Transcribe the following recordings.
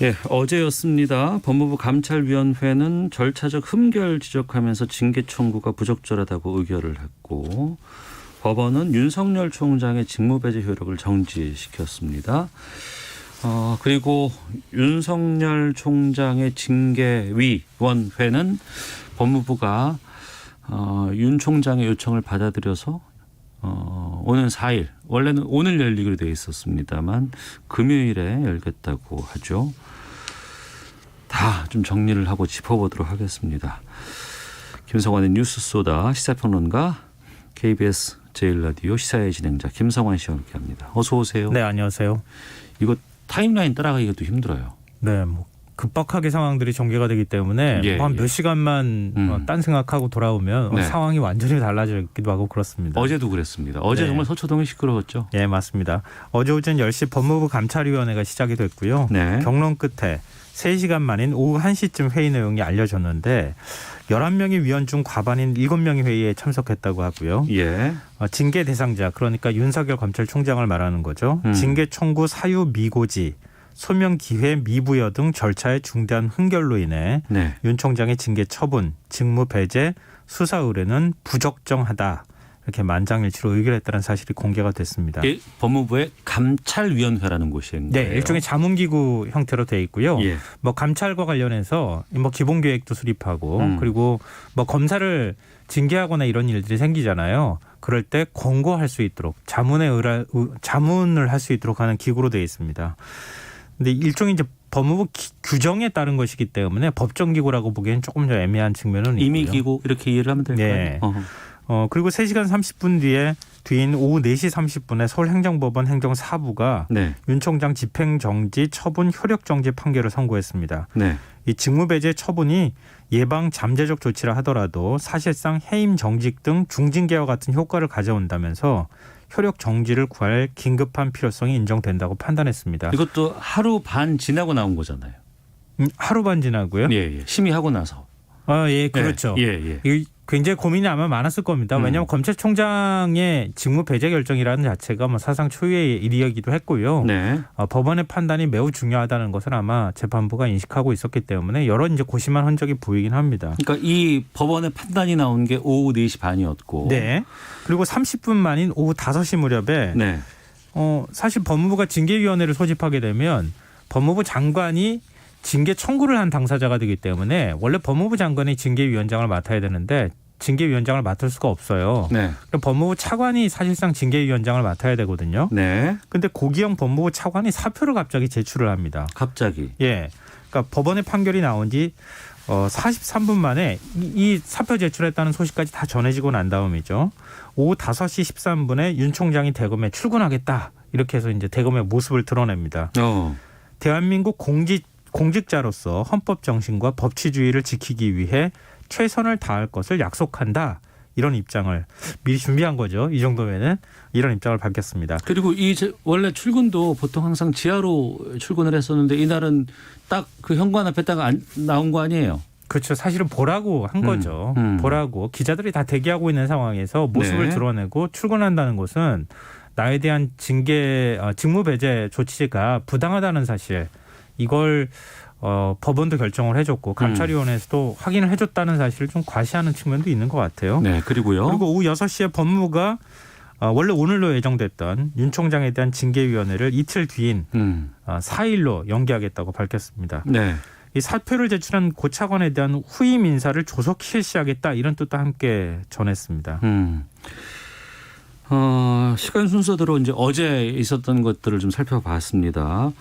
예, 어제였습니다. 법무부 감찰위원회는 절차적 흠결 지적하면서 징계 청구가 부적절하다고 의결을 했고 법원은 윤석열 총장의 직무배제 효력을 정지시켰습니다. 그리고 윤석열 총장의 징계위원회는 법무부가 윤 총장의 요청을 받아들여서 오는 4일, 원래는 오늘 열리기로 되어 있었습니다만 금요일에 열겠다고 하죠. 다 좀 정리를 하고 짚어보도록 하겠습니다. 김성환의 뉴스소다 시사평론가, KBS 제1라디오 시사의 진행자 김성환 씨와 함께합니다. 어서 오세요. 네, 안녕하세요. 이거 타임라인 따라가기가 또 힘들어요. 네, 급박하게 상황들이 전개가 되기 때문에 한 몇 시간만 딴 생각하고 돌아오면 네. 상황이 완전히 달라지기도 하고 그렇습니다. 어제도 그랬습니다. 어제 네. 정말 서초동이 시끄러웠죠. 네, 맞습니다. 어제 오전 10시 법무부 감찰위원회가 시작이 됐고요. 네. 경론 끝에 3시간 만인 오후 1시쯤 회의 내용이 알려졌는데 11명의 위원 중 과반인 7명이 회의에 참석했다고 하고요. 예. 징계 대상자, 그러니까 윤석열 검찰총장을 말하는 거죠. 징계 청구 사유 미고지, 소명 기회 미부여 등 절차의 중대한 흥결로 인해 네. 윤 총장의 징계 처분, 직무 배제, 수사 의뢰는 부적정하다. 이렇게 만장일치로 의결했다는 사실이 공개가 됐습니다. 법무부의 감찰위원회라는 곳인 거예요. 네, 일종의 자문기구 형태로 돼 있고요. 예. 감찰과 관련해서 기본계획도 수립하고 그리고 검사를 징계하거나 이런 일들이 생기잖아요. 그럴 때 권고할 수 있도록 자문을 할 수 있도록 하는 기구로 되어 있습니다. 근데 일종의 이제 법무부 규정에 따른 것이기 때문에 법정기구라고 보기에는 조금 더 애매한 측면은 있고요. 임의기구 이렇게 이해를 하면 될까요? 네. 그리고 3시간 30분 뒤인 오후 4시 30분에 서울행정법원 행정사부가 네. 윤 총장 집행정지 처분 효력정지 판결을 선고했습니다. 네. 이 직무배제 처분이 예방 잠재적 조치라 하더라도 사실상 해임 정직 등 중징계와 같은 효과를 가져온다면서 효력 정지를 구할 긴급한 필요성이 인정된다고 판단했습니다. 이것도 하루 반 지나고 나온 거잖아요. 하루 반 지나고요? 예. 심의하고 나서. 예, 그렇죠. 예. 이 굉장히 고민이 아마 많았을 겁니다. 왜냐하면 검찰총장의 직무 배제 결정이라는 자체가 사상 초유의 일이기도 했고요. 네. 법원의 판단이 매우 중요하다는 것을 아마 재판부가 인식하고 있었기 때문에 여러 이제 고심한 흔적이 보이긴 합니다. 그러니까 이 법원의 판단이 나온 게 오후 4시 반이었고. 네. 그리고 30분 만인 오후 5시 무렵에 네. 사실 법무부가 징계위원회를 소집하게 되면 법무부 장관이 징계 청구를 한 당사자가 되기 때문에 원래 법무부 장관이 징계위원장을 맡아야 되는데 징계위원장을 맡을 수가 없어요. 네. 법무부 차관이 사실상 징계위원장을 맡아야 되거든요. 네. 근데 고기영 법무부 차관이 사표를 갑자기 제출을 합니다. 갑자기. 예. 그러니까 법원의 판결이 나온 지 43분 만에 이 사표 제출했다는 소식까지 다 전해지고 난 다음이죠. 오후 5시 13분에 윤 총장이 대검에 출근하겠다. 이렇게 해서 이제 대검의 모습을 드러냅니다. 대한민국 공직자로서 헌법 정신과 법치주의를 지키기 위해 최선을 다할 것을 약속한다. 이런 입장을 미리 준비한 거죠. 이 정도면은 이런 입장을 밝혔습니다. 그리고 원래 출근도 보통 항상 지하로 출근을 했었는데 이날은 딱 그 현관 앞에 딱 나온 거 아니에요? 그렇죠. 사실은 보라고 한 거죠. 보라고. 기자들이 다 대기하고 있는 상황에서 모습을 네. 드러내고 출근한다는 것은 나에 대한 직무 배제 조치가 부당하다는 사실, 이걸 법원도 결정을 해줬고 감찰위원회에서도 확인을 해줬다는 사실을 좀 과시하는 측면도 있는 것 같아요. 네, 그리고요. 그리고 오후 6시에 법무부가 원래 오늘로 예정됐던 윤 총장에 대한 징계위원회를 이틀 뒤인 4일로 연기하겠다고 밝혔습니다. 네. 이 사표를 제출한 고 차관에 대한 후임 인사를 조속 실시하겠다, 이런 뜻도 함께 전했습니다. 시간 순서대로 이제 어제 있었던 것들을 좀 살펴봤습니다.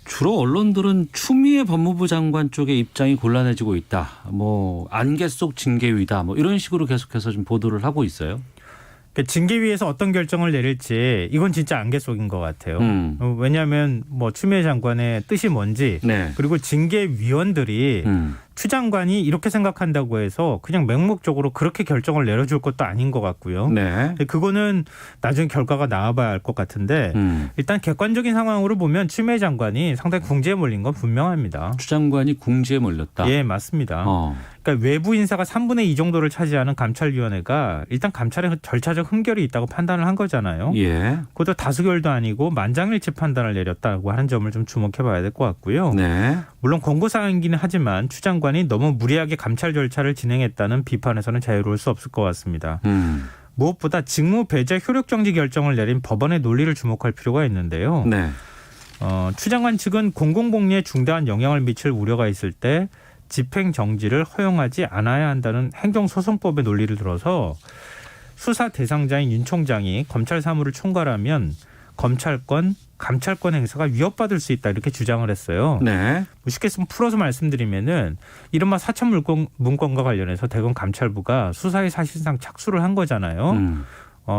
주로 언론들은 추미애 법무부 장관 쪽의 입장이 곤란해지고 있다. 안개 속 징계위다. 이런 식으로 계속해서 좀 보도를 하고 있어요. 징계위에서 어떤 결정을 내릴지 이건 진짜 안개 속인 것 같아요. 왜냐하면 추미애 장관의 뜻이 뭔지, 네. 그리고 징계위원들이 추 장관이 이렇게 생각한다고 해서 그냥 맹목적으로 그렇게 결정을 내려줄 것도 아닌 것 같고요. 네. 그거는 나중에 결과가 나와봐야 알 것 같은데 일단 객관적인 상황으로 보면 추미애 장관이 상당히 궁지에 몰린 건 분명합니다. 추 장관이 궁지에 몰렸다. 예, 맞습니다. 그러니까 외부 인사가 3분의 2 정도를 차지하는 감찰위원회가 일단 감찰에 절차적 흥결이 있다고 판단을 한 거잖아요. 예. 그것도 다수결도 아니고 만장일치 판단을 내렸다고 하는 점을 좀 주목해봐야 될 것 같고요. 네. 물론 권고사항이기는 하지만 추 장관이 너무 무리하게 감찰 절차를 진행했다는 비판에서는 자유로울 수 없을 것 같습니다. 무엇보다 직무 배제 효력 정지 결정을 내린 법원의 논리를 주목할 필요가 있는데요. 네. 추 장관 측은 공공복리에 중대한 영향을 미칠 우려가 있을 때 집행 정지를 허용하지 않아야 한다는 행정소송법의 논리를 들어서 수사 대상자인 윤 총장이 검찰 사무를 총괄하면 검찰권, 감찰권 행사가 위협받을 수 있다 이렇게 주장을 했어요. 네. 쉽게 풀어서 말씀드리면은 이른바 사천 문건과 관련해서 대검 감찰부가 수사에 사실상 착수를 한 거잖아요.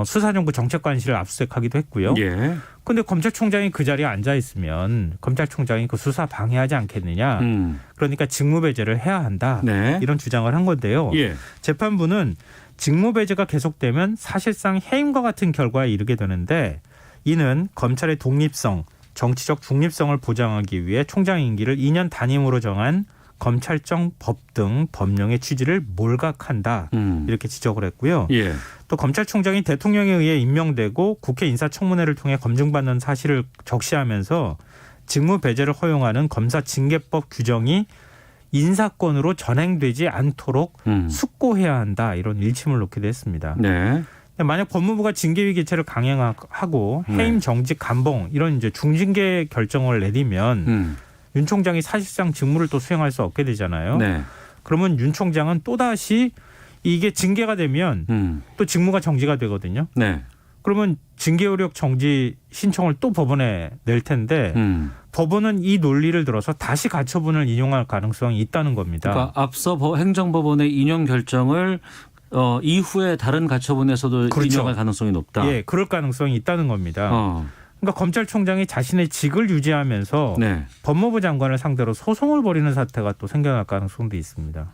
수사정보 정책관실을 압수수색하기도 했고요. 예. 그런데 검찰총장이 그 자리에 앉아 있으면 검찰총장이 그 수사 방해하지 않겠느냐. 그러니까 직무배제를 해야 한다. 네. 이런 주장을 한 건데요. 예. 재판부는 직무배제가 계속되면 사실상 해임과 같은 결과에 이르게 되는데 이는 검찰의 독립성, 정치적 중립성을 보장하기 위해 총장 임기를 2년 단임으로 정한 검찰청 법 등 법령의 취지를 몰각한다. 이렇게 지적을 했고요. 예. 또 검찰총장이 대통령에 의해 임명되고 국회 인사청문회를 통해 검증받는 사실을 적시하면서 직무배제를 허용하는 검사징계법 규정이 인사권으로 전행되지 않도록 숙고해야 한다. 이런 일침을 놓기도 했습니다. 네. 만약 법무부가 징계위 개최를 강행하고 해임, 정직, 감봉 이런 이제 중징계 결정을 내리면 윤 총장이 사실상 직무를 또 수행할 수 없게 되잖아요. 네. 그러면 윤 총장은 또다시 이게 징계가 되면 또 직무가 정지가 되거든요. 네. 그러면 징계효력 정지 신청을 또 법원에 낼 텐데 법원은 이 논리를 들어서 다시 가처분을 인용할 가능성이 있다는 겁니다. 그러니까 앞서 행정법원의 인용 결정을 이후에 다른 가처분에서도 그렇죠. 인용할 가능성이 높다. 예, 그럴 가능성이 있다는 겁니다. 그러니까 검찰총장이 자신의 직을 유지하면서 네. 법무부 장관을 상대로 소송을 벌이는 사태가 또 생겨날 가능성도 있습니다.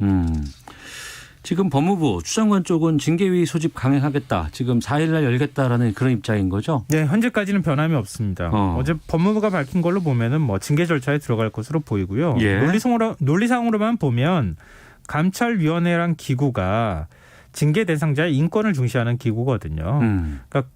지금 법무부 추 장관 쪽은 징계위 소집 강행하겠다. 지금 4일 날 열겠다라는 그런 입장인 거죠? 네, 현재까지는 변함이 없습니다. 어제 법무부가 밝힌 걸로 보면은 뭐 징계 절차에 들어갈 것으로 보이고요. 예. 논리상으로만 보면 감찰위원회란 기구가 징계 대상자의 인권을 중시하는 기구거든요. 그러니까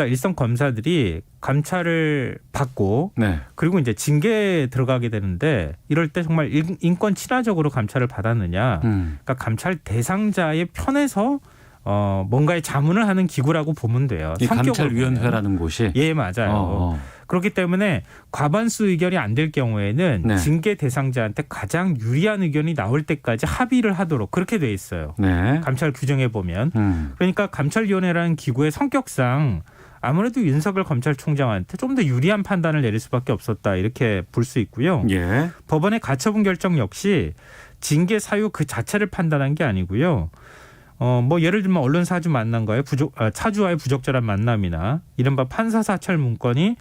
일선 검사들이 감찰을 받고 네. 그리고 이제 징계에 들어가게 되는데 이럴 때 정말 인권 친화적으로 감찰을 받았느냐. 그러니까 감찰 대상자의 편에서 뭔가의 자문을 하는 기구라고 보면 돼요. 이 감찰위원회라는 곳이. 예, 맞아요. 그렇기 때문에 과반수 의견이 안 될 경우에는 네. 징계 대상자한테 가장 유리한 의견이 나올 때까지 합의를 하도록 그렇게 돼 있어요. 네. 감찰 규정에 보면. 그러니까 감찰위원회라는 기구의 성격상 아무래도 윤석열 검찰총장한테 좀 더 유리한 판단을 내릴 수밖에 없었다 이렇게 볼 수 있고요. 예. 법원의 가처분 결정 역시 징계 사유 그 자체를 판단한 게 아니고요. 뭐 예를 들면 언론 사주 만남과의 차주와의 부적절한 만남이나 이른바 판사 사찰 문건이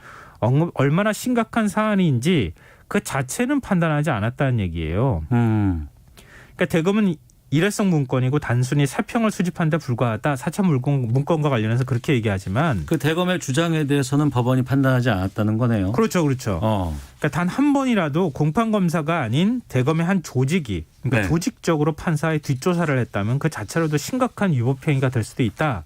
얼마나 심각한 사안인지 그 자체는 판단하지 않았다는 얘기예요. 그러니까 대검은 일회성 문건이고 단순히 사평을 수집한 데 불과하다. 사찰 문건과 관련해서 그렇게 얘기하지만 그 대검의 주장에 대해서는 법원이 판단하지 않았다는 거네요. 그렇죠. 그러니까 단 한 번이라도 공판검사가 아닌 대검의 한 조직이 그러니까 네. 조직적으로 판사의 뒷조사를 했다면 그 자체로도 심각한 위법행위가 될 수도 있다.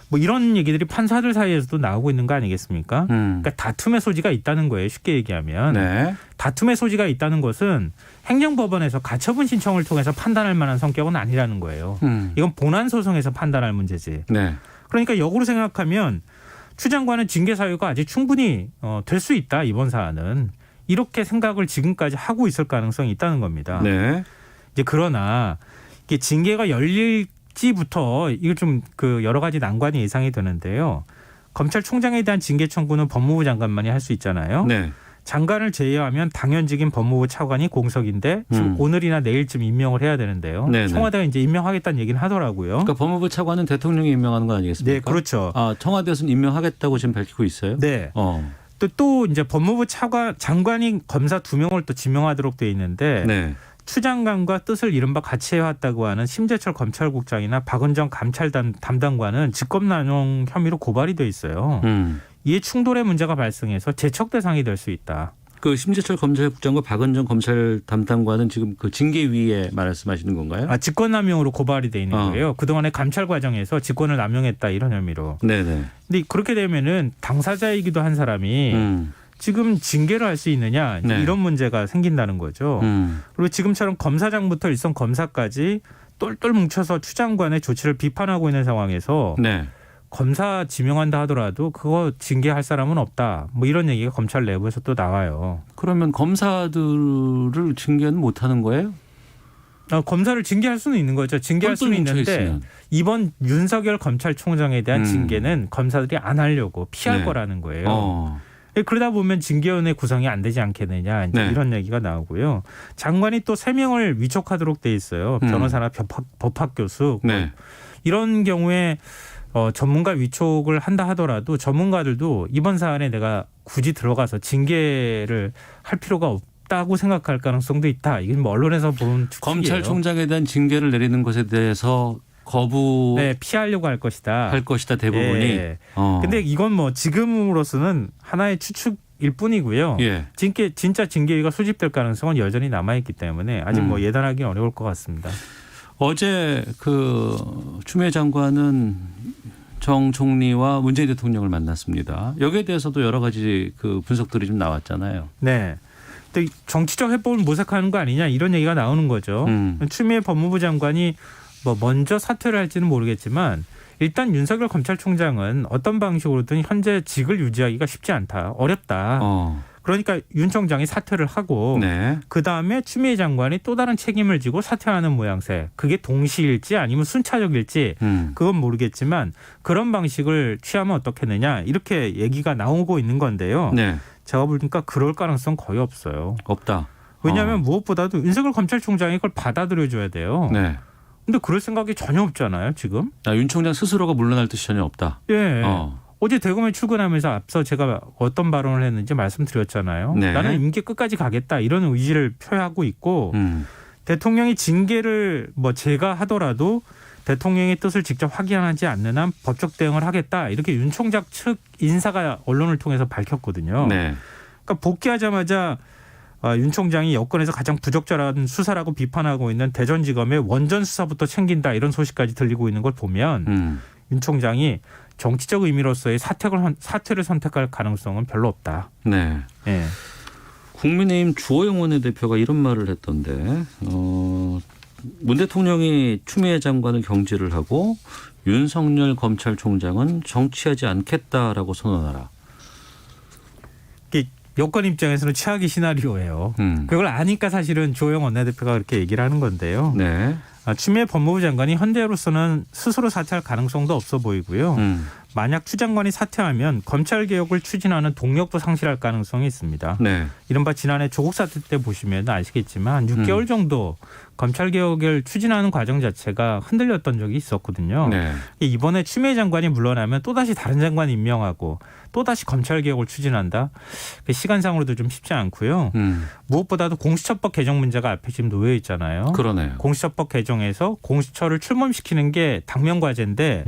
뭐 이런 얘기들이 판사들 사이에서도 나오고 있는 거 아니겠습니까? 그러니까 다툼의 소지가 있다는 거예요. 쉽게 얘기하면. 네. 다툼의 소지가 있다는 것은 행정법원에서 가처분 신청을 통해서 판단할 만한 성격은 아니라는 거예요. 이건 본안 소송에서 판단할 문제지. 네. 그러니까 역으로 생각하면 추 장관은 징계 사유가 아직 충분히 될 수 있다. 이번 사안은. 이렇게 생각을 지금까지 하고 있을 가능성이 있다는 겁니다. 네. 이제 그러나 이게 징계가 열릴지부터 이거 좀 그 여러 가지 난관이 예상이 되는데요. 검찰총장에 대한 징계 청구는 법무부 장관만이 할 수 있잖아요. 네. 장관을 제외하면 당연직인 법무부 차관이 공석인데 지금 오늘이나 내일쯤 임명을 해야 되는데요. 네네. 청와대가 이제 임명하겠다는 얘기는 하더라고요. 그러니까 법무부 차관은 대통령이 임명하는 거 아니겠습니까? 네, 그렇죠. 청와대에서는 임명하겠다고 지금 밝히고 있어요? 네. 또 이제 법무부 장관이 검사 2명을 또 지명하도록 돼 있는데 네. 추 장관과 뜻을 이른바 같이 해왔다고 하는 심재철 검찰국장이나 박은정 감찰 담당관은 직권남용 혐의로 고발이 돼 있어요. 이에 충돌의 문제가 발생해서 제척 대상이 될 수 있다. 그 심재철 검찰국장과 박은정 검찰 담당관은 지금 그 징계위에 말씀하시는 건가요? 직권남용으로 고발이 돼 있는 거예요. 그동안의 감찰 과정에서 직권을 남용했다 이런 혐의로. 네네. 근데 그렇게 되면은 당사자이기도 한 사람이 지금 징계를 할 수 있느냐 네. 이런 문제가 생긴다는 거죠. 그리고 지금처럼 검사장부터 일선 검사까지 똘똘 뭉쳐서 추 장관의 조치를 비판하고 있는 상황에서 네. 검사 지명한다 하더라도 그거 징계할 사람은 없다. 뭐 이런 얘기가 검찰 내부에서 또 나와요. 그러면 검사들을 징계는 못하는 거예요? 검사를 징계할 수는 있는 거죠. 징계할 수는 있는데 있으면. 이번 윤석열 검찰총장에 대한 징계는 검사들이 안 하려고 피할 네. 거라는 거예요. 그러다 보면 징계위원회 구성이 안 되지 않겠느냐 이제 네. 이런 얘기가 나오고요. 장관이 또 3명을 위촉하도록 돼 있어요. 변호사나 법학 교수. 네. 이런 경우에 전문가 위촉을 한다 하더라도 전문가들도 이번 사안에 내가 굳이 들어가서 징계를 할 필요가 없다고 생각할 가능성도 있다. 이건 뭐 언론에서 본 추측이에요. 검찰총장에 대한 징계를 내리는 것에 대해서 피하려고 할 것이다. 대부분이. 예. 근데 이건 뭐 지금으로서는 하나의 추측일 뿐이고요. 예. 진짜 징계위가 소집될 가능성은 여전히 남아있기 때문에 아직 뭐 예단하기 어려울 것 같습니다. 어제 그 추미애 장관은 정 총리와 문재인 대통령을 만났습니다. 여기에 대해서도 여러 가지 그 분석들이 좀 나왔잖아요. 네. 근데 정치적 해법을 모색하는 거 아니냐 이런 얘기가 나오는 거죠. 추미애 법무부 장관이 뭐 먼저 사퇴를 할지는 모르겠지만 일단 윤석열 검찰총장은 어떤 방식으로든 현재 직을 유지하기가 쉽지 않다. 어렵다. 그러니까 윤 총장이 사퇴를 하고 네. 그다음에 추미애 장관이 또 다른 책임을 지고 사퇴하는 모양새. 그게 동시일지 아니면 순차적일지 그건 모르겠지만 그런 방식을 취하면 어떻겠느냐 이렇게 얘기가 나오고 있는 건데요. 네. 제가 보니까 그럴 가능성 거의 없어요. 없다. 왜냐하면 무엇보다도 윤석열 검찰총장이 그걸 받아들여줘야 돼요. 네. 근데 그럴 생각이 전혀 없잖아요, 지금. 윤 총장 스스로가 물러날 뜻이 전혀 없다. 예. 어제 대검에 출근하면서 앞서 제가 어떤 발언을 했는지 말씀드렸잖아요. 네. 나는 임기 끝까지 가겠다 이런 의지를 표하고 있고 대통령이 징계를 뭐 제가 하더라도 대통령의 뜻을 직접 확인하지 않는 한 법적 대응을 하겠다 이렇게 윤 총장 측 인사가 언론을 통해서 밝혔거든요. 네. 그러니까 복귀하자마자 윤 총장이 여권에서 가장 부적절한 수사라고 비판하고 있는 대전지검의 원전 수사부터 챙긴다 이런 소식까지 들리고 있는 걸 보면 윤 총장이 정치적 의미로서의 사퇴를 선택할 가능성은 별로 없다. 네. 네. 국민의힘 주호영 원내대표가 이런 말을 했던데 문 대통령이 추미애 장관을 경질을 하고 윤석열 검찰총장은 정치하지 않겠다라고 선언하라. 여권 입장에서는 최악의 시나리오예요. 그걸 아니까 사실은 주호영 원내대표가 그렇게 얘기를 하는 건데요. 네. 추미애 법무부 장관이 현재로서는 스스로 사퇴할 가능성도 없어 보이고요. 만약 추 장관이 사퇴하면 검찰개혁을 추진하는 동력도 상실할 가능성이 있습니다. 네. 이른바 지난해 조국 사태 때 보시면 아시겠지만 6개월 정도 검찰개혁을 추진하는 과정 자체가 흔들렸던 적이 있었거든요. 네. 이번에 추미애 장관이 물러나면 또다시 다른 장관 임명하고 또다시 검찰개혁을 추진한다. 시간상으로도 좀 쉽지 않고요. 무엇보다도 공수처법 개정 문제가 앞에 지금 놓여 있잖아요. 그러네요. 공수처법 개정에서 공수처를 출범시키는 게 당면 과제인데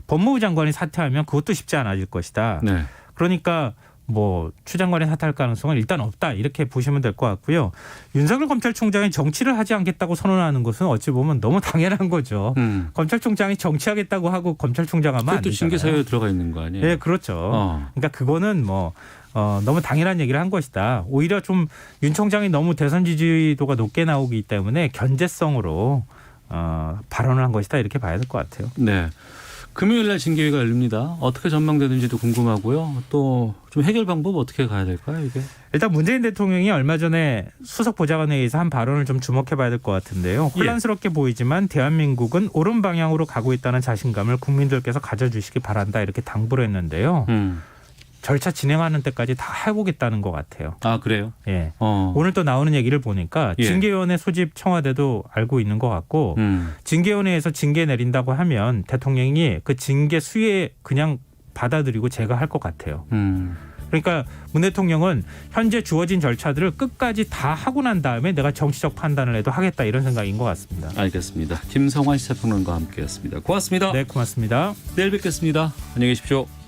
법무부 장관이 사퇴하면 그것도 쉽지 않아질 것이다. 네. 그러니까 뭐 추 장관이 사퇴할 가능성은 일단 없다 이렇게 보시면 될 것 같고요. 윤석열 검찰총장이 정치를 하지 않겠다고 선언하는 것은 어찌 보면 너무 당연한 거죠. 검찰총장이 정치하겠다고 하고 검찰총장 하면 안 그것도 되잖아요. 징계 사유에 들어가 있는 거 아니에요? 네, 그렇죠. 그러니까 그거는 뭐 너무 당연한 얘기를 한 것이다. 오히려 좀 윤 총장이 너무 대선 지지도가 높게 나오기 때문에 견제성으로 발언을 한 것이다 이렇게 봐야 될 것 같아요. 네. 금요일 날 징계위가 열립니다. 어떻게 전망되는지도 궁금하고요. 또 좀 해결 방법 어떻게 가야 될까요, 이게? 일단 문재인 대통령이 얼마 전에 수석 보좌관회의에서 한 발언을 좀 주목해 봐야 될 것 같은데요. 혼란스럽게 보이지만 대한민국은 옳은 방향으로 가고 있다는 자신감을 국민들께서 가져주시기 바란다 이렇게 당부를 했는데요. 절차 진행하는 때까지 다 해보겠다는 것 같아요. 아, 그래요? 예. 오늘 또 나오는 얘기를 보니까 징계위원회 소집 청와대도 알고 있는 것 같고 징계위원회에서 징계 내린다고 하면 대통령이 그 징계 수위에 그냥 받아들이고 제가 할 것 같아요. 그러니까 문 대통령은 현재 주어진 절차들을 끝까지 다 하고 난 다음에 내가 정치적 판단을 해도 하겠다 이런 생각인 것 같습니다. 알겠습니다. 김성환 시사평론가와 함께했습니다. 고맙습니다. 네, 고맙습니다. 내일 뵙겠습니다. 안녕히 계십시오.